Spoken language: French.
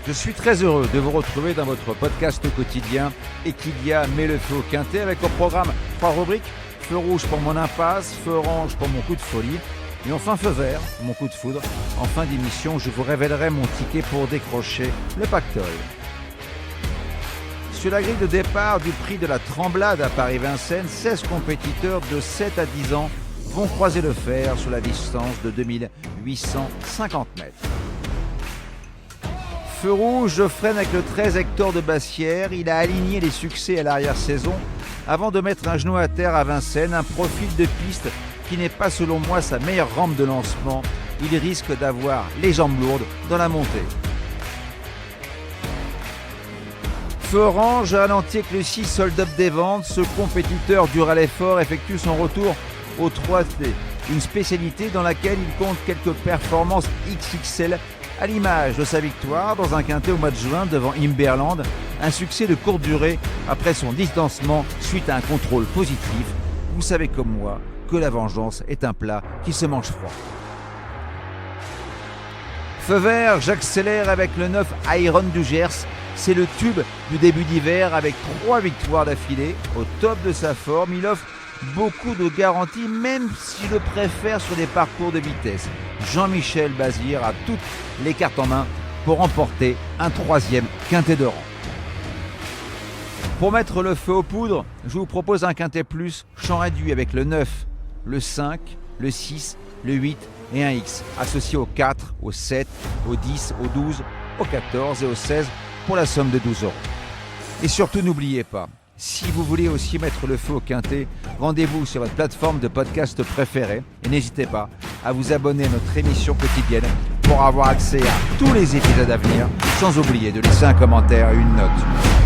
Je suis très heureux de vous retrouver dans votre podcast quotidien Equidia met le feu au quintet avec au programme 3 rubriques. Feu rouge pour mon impasse, feu orange pour mon coup de folie et enfin feu vert, mon coup de foudre. En fin d'émission, je vous révélerai mon ticket pour décrocher le pactole. Sur la grille de départ du prix de la Tremblade à Paris-Vincennes, 16 compétiteurs de 7 à 10 ans vont croiser le fer sur la distance de 2850 mètres. Feu rouge, je freine avec le 13 Hector de Bassière. Il a aligné les succès à l'arrière-saison avant de mettre un genou à terre à Vincennes, un profil de piste qui n'est pas selon moi sa meilleure rampe de lancement. Il risque d'avoir les jambes lourdes dans la montée. Feu orange, ralenti avec le 6 sold up des ventes, ce compétiteur dur à l'effort effectue son retour au 3T, une spécialité dans laquelle il compte quelques performances XXL à l'image de sa victoire dans un quintet au mois de juin devant Imberland, un succès de courte durée après son distancement suite à un contrôle positif. Vous savez comme moi que la vengeance est un plat qui se mange froid. Feu vert, j'accélère avec le 9 Iron du Gers. C'est le tube du début d'hiver avec 3 victoires d'affilée. Au top de sa forme, il offre beaucoup de garanties, même si je le préfère sur des parcours de vitesse. Jean-Michel Bazir a toutes les cartes en main pour remporter un 3e quintet de rang. Pour mettre le feu aux poudres, je vous propose un quintet plus champ réduit avec le 9, le 5, le 6, le 8 et un X, associé au 4, au 7, au 10, au 12, au 14 et au 16 pour la somme de 12 €. Et surtout, n'oubliez pas, si vous voulez aussi mettre le feu au quintet, rendez-vous sur votre plateforme de podcast préférée et n'hésitez pas à vous abonner à notre émission quotidienne pour avoir accès à tous les épisodes à venir, sans oublier de laisser un commentaire et une note.